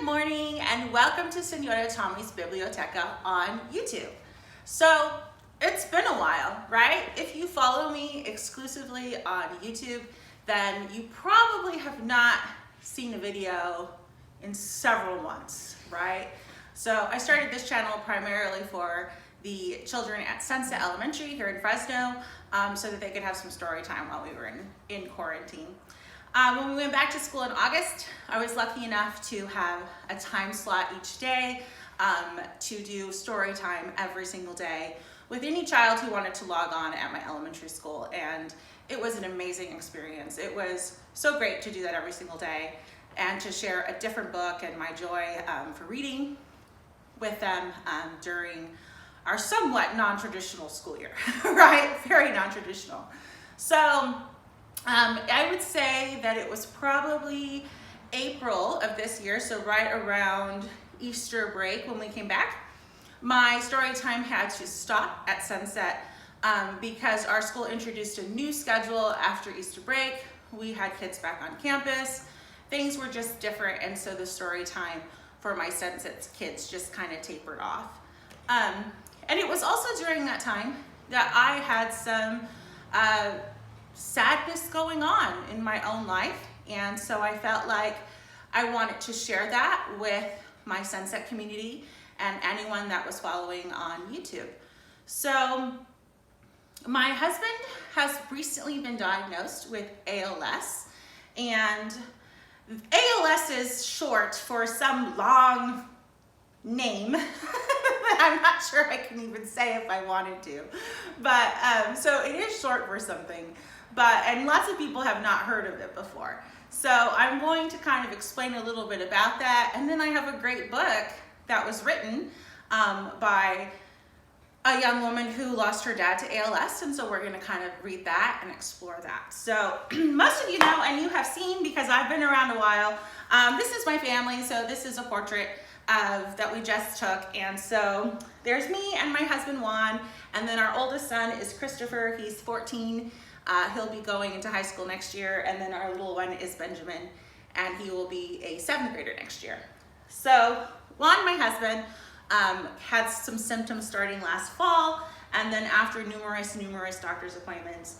Good morning and welcome to Señora Tommy's Biblioteca on YouTube. So it's been a while, right? If you follow me exclusively on YouTube, then you probably have not seen a video in several months, right? So I started this channel primarily for the children at Sunset Elementary here in Fresno, so that they could have some story time while we were in quarantine. When we went back to school in August, I was lucky enough to have a time slot each day to do story time every single day with any child who wanted to log on at my elementary school, and it was an amazing experience. It was so great to do that every single day and to share a different book and my joy for reading with them during our somewhat non-traditional school year, right? Very non-traditional. So I would say that it was probably April of this year, so right around Easter break when we came back. My story time had to stop at Sunset because our school introduced a new schedule after Easter break. We had kids back on campus. Things were just different, and so the story time for my Sunset kids just kind of tapered off. And it was also during that time that I had some sadness going on in my own life, and so I felt like I wanted to share that with my Sunset community and anyone that was following on YouTube. So my husband has recently been diagnosed with ALS, and ALS is short for some long name I'm not sure I can even say if I wanted to, but so it is short for something, and lots of people have not heard of it before. So I'm going to kind of explain a little bit about that, and then I have a great book that was written by a young woman who lost her dad to ALS, and so we're going to kind of read that and explore that. So most of you know, and you have seen because I've been around a while, this is my family, so this is a portrait that we just took, and so there's me and my husband Juan, and then our oldest son is Christopher. He's 14. He'll be going into high school next year, and then our little one is Benjamin, and he will be a 7th grader next year. So Juan, my husband, had some symptoms starting last fall, and then after numerous doctor's appointments,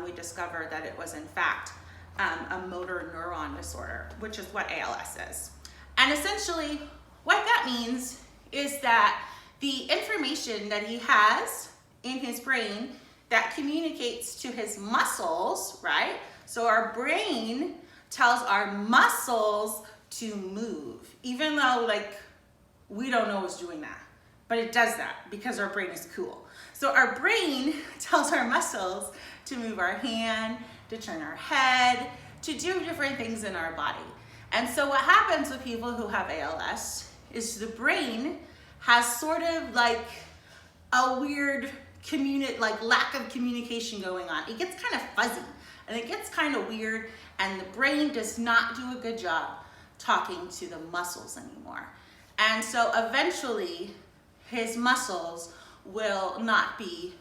we discovered that it was in fact a motor neuron disorder, which is what ALS is. And essentially what that means is that the information that he has in his brain that communicates to his muscles, right? So our brain tells our muscles to move, even though we don't know it's doing that, but it does that because our brain is cool. So our brain tells our muscles to move our hand, to turn our head, to do different things in our body. And so what happens with people who have ALS is the brain has sort of like a weird lack of communication going on. It gets kind of fuzzy and it gets kind of weird, and the brain does not do a good job talking to the muscles anymore. And so eventually his muscles will not be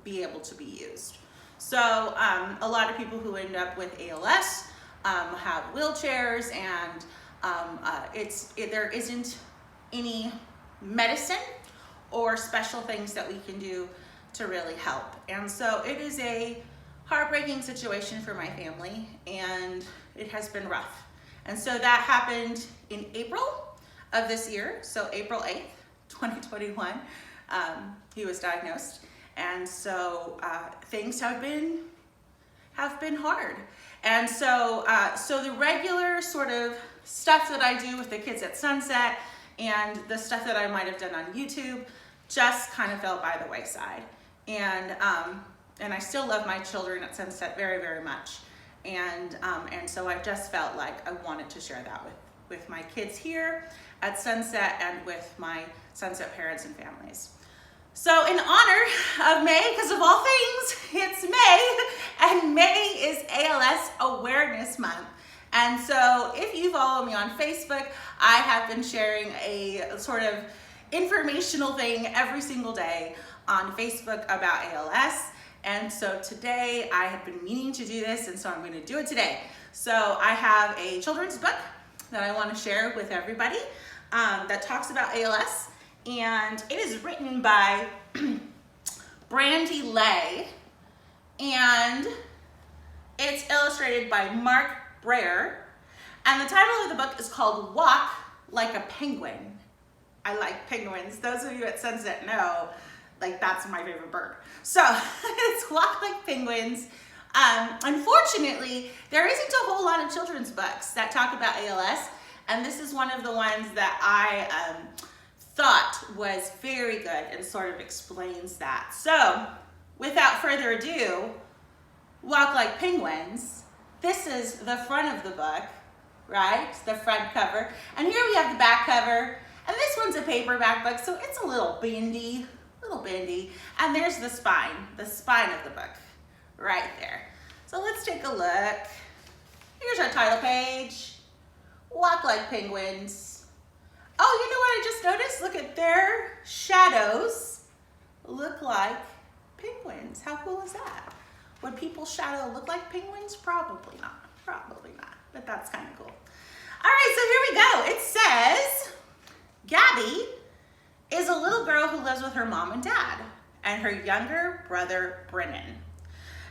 able to be used. So a lot of people who end up with ALS have wheelchairs, and there isn't any medicine or special things that we can do to really help. And so it is a heartbreaking situation for my family, and it has been rough. And so that happened in April of this year, so April 8th, 2021, he was diagnosed. And so things have been hard. And so the regular sort of stuff that I do with the kids at Sunset and the stuff that I might have done on YouTube just kind of fell by the wayside. And I still love my children at Sunset very, very much. And so I just felt like I wanted to share that with my kids here at Sunset and with my Sunset parents and families. So in honor of May, because of all things, it's May, and May is ALS Awareness Month. And so if you follow me on Facebook, I have been sharing a sort of informational thing every single day on Facebook about ALS. And so today I have been meaning to do this, and so I'm going to do it today. So I have a children's book that I want to share with everybody that talks about ALS, and it is written by Brandy Lay, and it's illustrated by Mark Breyer, and the title of the book is called Walk Like a Penguin. I like penguins. Those of you at Sunset know, like, that's my favorite bird. So it's Walk Like Penguins. Unfortunately, there isn't a whole lot of children's books that talk about ALS, and this is one of the ones that I thought was very good and sort of explains that. So without further ado, Walk Like Penguins. This is the front of the book, right? The front cover. And here we have the back cover. And this one's a paperback book, so it's a little bendy. And there's the spine of the book, right there. So let's take a look. Here's our title page. Walk Like Penguins. Oh, you know what I just noticed? Look at their shadows look like penguins. How cool is that? Would people's shadow look like penguins? Probably not, but that's kind of cool. All right, so here we go. It says, Gabby is a little girl who lives with her mom and dad and her younger brother, Brennan.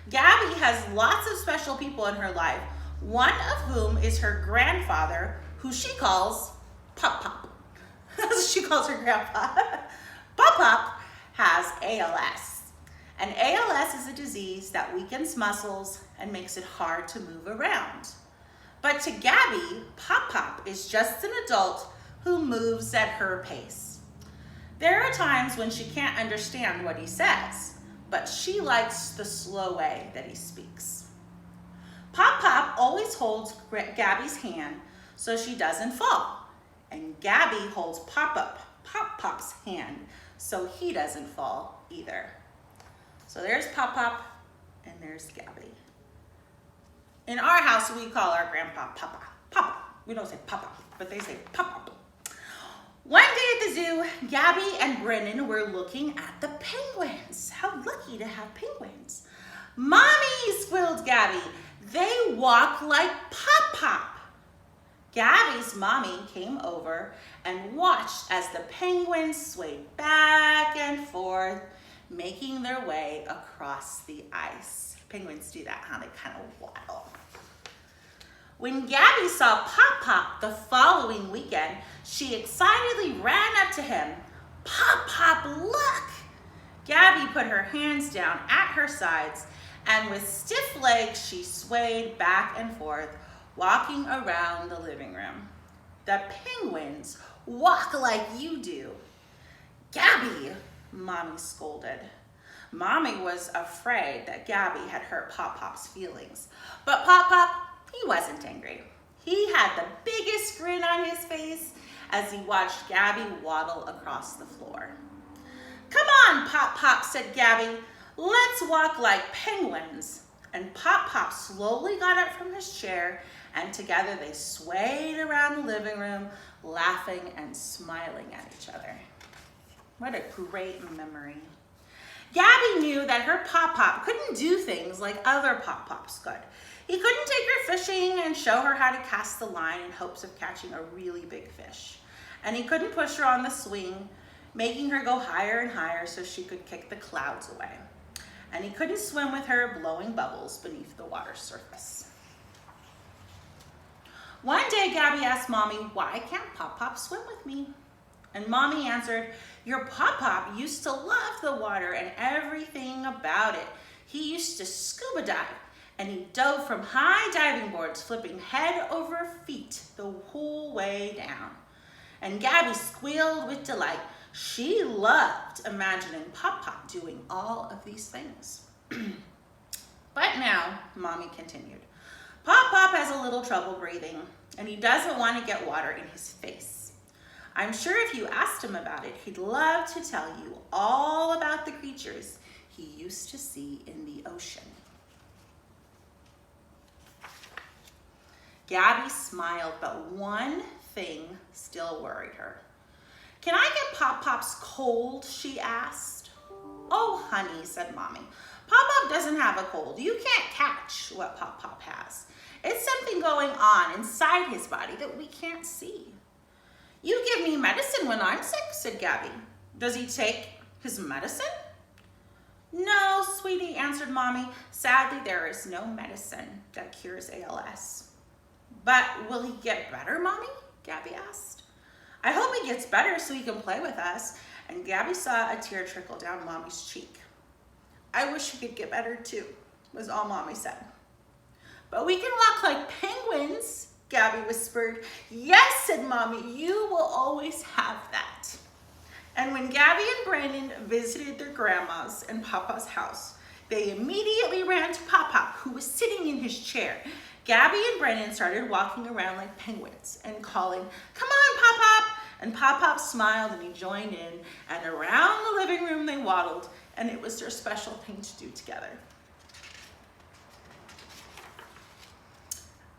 Gabby has lots of special people in her life, one of whom is her grandfather, who she calls Pop. She calls her grandpa. Pop has ALS. And ALS is a disease that weakens muscles and makes it hard to move around. But to Gabby, Pop is just an adult who moves at her pace. There are times when she can't understand what he says, but she likes the slow way that he speaks. Pop always holds Gabby's hand so she doesn't fall, and Gabby holds Pop's hand so he doesn't fall either. So there's Pop and there's Gabby. In our house, we call our grandpa Papa. We don't say Papa, but they say Papa. One day at the zoo, Gabby and Brennan were looking at the penguins. How lucky to have penguins. Mommy, squealed Gabby, they walk like Pop. Gabby's mommy came over and watched as the penguins swayed back and forth, making their way across the ice. Penguins do that, huh? They kind of waddle. When Gabby saw Pop the following weekend, she excitedly ran up to him. Pop, look! Gabby put her hands down at her sides, and with stiff legs, she swayed back and forth, walking around the living room. The penguins walk like you do. Gabby, Mommy scolded. Mommy was afraid that Gabby had hurt Pop's feelings, but Pop, he wasn't angry. He had the biggest grin on his face as he watched Gabby waddle across the floor. Come on, Pop, said Gabby. Let's walk like penguins. And Pop slowly got up from his chair, and together they swayed around the living room, laughing and smiling at each other. What a great memory. Gabby knew that her Pop couldn't do things like other Pops could. He couldn't take her fishing and show her how to cast the line in hopes of catching a really big fish. And he couldn't push her on the swing, making her go higher and higher so she could kick the clouds away. And he couldn't swim with her, blowing bubbles beneath the water surface. One day, Gabby asked Mommy, why can't Pop swim with me? And Mommy answered, your Pop used to love the water and everything about it. He used to scuba dive, and he dove from high diving boards, flipping head over feet the whole way down. And Gabby squealed with delight. She loved imagining Pop doing all of these things. But now, Mommy continued, Pop has a little trouble breathing, and he doesn't want to get water in his face. I'm sure if you asked him about it, he'd love to tell you all about the creatures he used to see in the ocean. Gabby smiled, but one thing still worried her. Can I get Pop's cold? She asked. Oh, honey, said Mommy. Pop doesn't have a cold. You can't catch what Pop has. It's something going on inside his body that we can't see. You give me medicine when I'm sick, said Gabby. Does he take his medicine? No, sweetie, answered Mommy. Sadly, there is no medicine that cures ALS. But will he get better, Mommy? Gabby asked. I hope he gets better so he can play with us. And Gabby saw a tear trickle down Mommy's cheek. I wish he could get better too, was all Mommy said. But we can walk like penguins, Gabby whispered. Yes, said Mommy, you will always have that. And when Gabby and Brandon visited their grandma's and Papa's house, they immediately ran to Pop-Pop, who was sitting in his chair. Gabby and Brandon started walking around like penguins and calling, come on, Pop-Pop! And Pop-Pop smiled and he joined in, and around the living room they waddled, and it was their special thing to do together.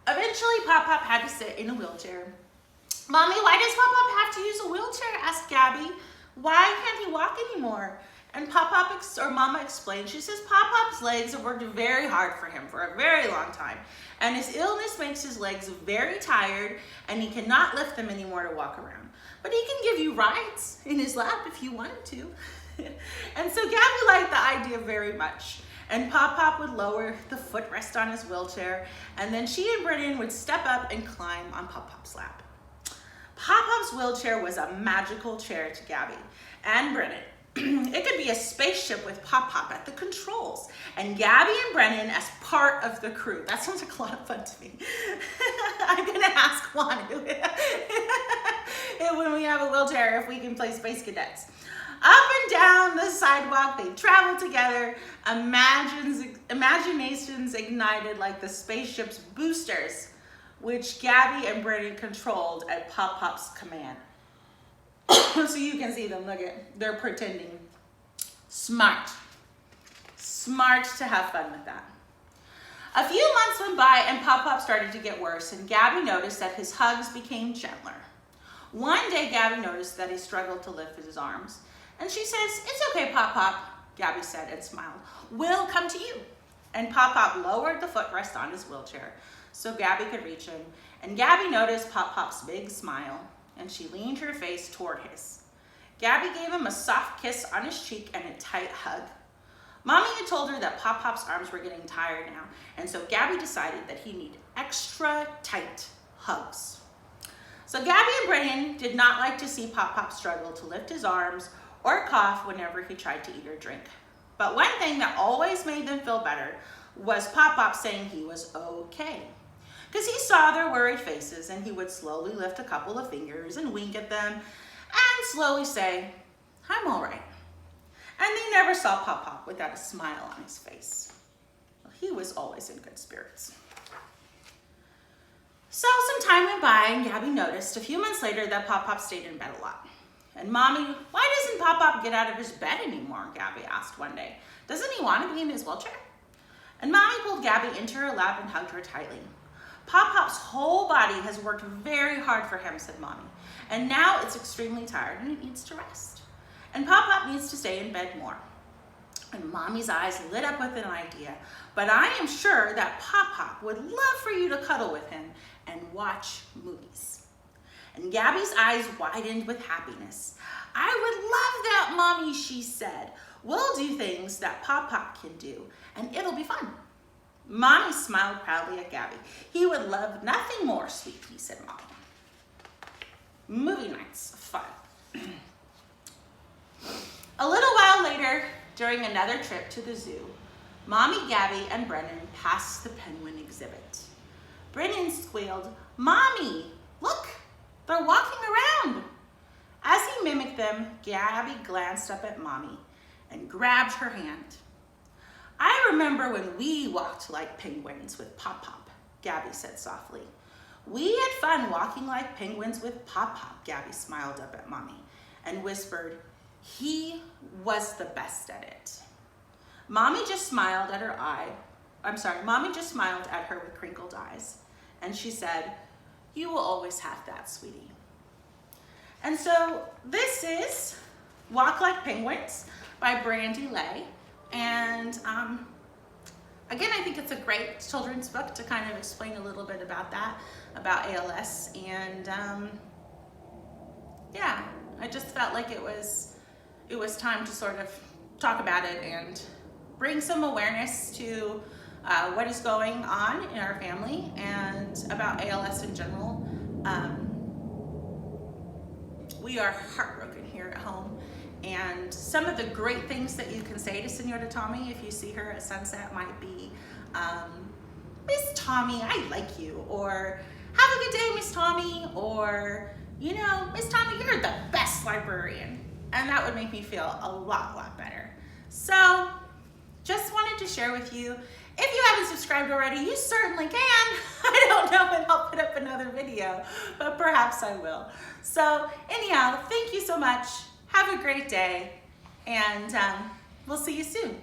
Eventually, Pop-Pop had to sit in a wheelchair. Mommy, why does Pop-Pop have to use a wheelchair? Asked Gabby. Why can't he walk anymore? And Mama explained, she says Pop-Pop's legs have worked very hard for him for a very long time. And his illness makes his legs very tired and he cannot lift them anymore to walk around. But he can give you rides in his lap if you wanted to. And so Gabby liked the idea very much. And Pop-Pop would lower the footrest on his wheelchair, and then she and Brennan would step up and climb on Pop-Pop's lap. Pop-Pop's wheelchair was a magical chair to Gabby and Brennan. It could be a spaceship with Pop-Pop at the controls, and Gabby and Brennan as part of the crew. That sounds like a lot of fun to me. I'm gonna ask Juan when we have a wheelchair if we can play Space Cadets. Up and down the sidewalk, they traveled together. Imaginations ignited like the spaceship's boosters, which Gabby and Brandon controlled at Pop-Pop's command. So you can see them, look at, they're pretending. Smart. Smart to have fun with that. A few months went by and Pop-Pop started to get worse, and Gabby noticed that his hugs became gentler. One day, Gabby noticed that he struggled to lift his arms. And she says, it's okay, Pop-Pop, Gabby said and smiled. We'll come to you. And Pop-Pop lowered the footrest on his wheelchair so Gabby could reach him. And Gabby noticed Pop-Pop's big smile, and she leaned her face toward his. Gabby gave him a soft kiss on his cheek and a tight hug. Mommy had told her that Pop-Pop's arms were getting tired now, and so Gabby decided that he needed extra tight hugs. So Gabby and Brennan did not like to see Pop-Pop struggle to lift his arms or cough whenever he tried to eat or drink. But one thing that always made them feel better was Pop-Pop saying he was okay. Because he saw their worried faces and he would slowly lift a couple of fingers and wink at them and slowly say, I'm all right. And they never saw Pop-Pop without a smile on his face. Well, he was always in good spirits. So some time went by and Gabby noticed a few months later that Pop-Pop stayed in bed a lot. And Mommy, why doesn't Pop-Pop get out of his bed anymore? Gabby asked one day. Doesn't he want to be in his wheelchair? And Mommy pulled Gabby into her lap and hugged her tightly. Pop-Pop's whole body has worked very hard for him, said Mommy. And now it's extremely tired and it needs to rest. And Pop-Pop needs to stay in bed more. And Mommy's eyes lit up with an idea. But I am sure that Pop-Pop would love for you to cuddle with him and watch movies. And Gabby's eyes widened with happiness. I would love that, Mommy, she said. We'll do things that Pop-Pop can do, and it'll be fun. Mommy smiled proudly at Gabby. He would love nothing more, sweet pea, said Mommy. Movie nights, fun. A little while later, during another trip to the zoo, Mommy, Gabby, and Brennan passed the penguin exhibit. Brennan squealed, Mommy, look! They're walking around. As he mimicked them, Gabby glanced up at Mommy and grabbed her hand. I remember when we walked like penguins with Pop-Pop, Gabby said softly. We had fun walking like penguins with Pop-Pop, Gabby smiled up at Mommy and whispered, he was the best at it. Mommy just smiled at her with crinkled eyes, and she said, you will always have that, sweetie. And so this is Walk Like Penguins by Brandy Lay. And again, I think it's a great children's book to kind of explain a little bit about that, about ALS. And yeah, I just felt like it was time to sort of talk about it and bring some awareness to what is going on in our family and about ALS in general. We are heartbroken here at home, and some of the great things that you can say to Señora Tommy if you see her at sunset might be, Miss Tommy, I like you, or have a good day, Miss Tommy, or, you know, Miss Tommy, you're the best librarian. And that would make me feel a lot better. So just wanted to share with you. If you haven't subscribed already, you certainly can. I don't know when I'll put up another video, but perhaps I will. So anyhow, thank you so much. Have a great day, and we'll see you soon.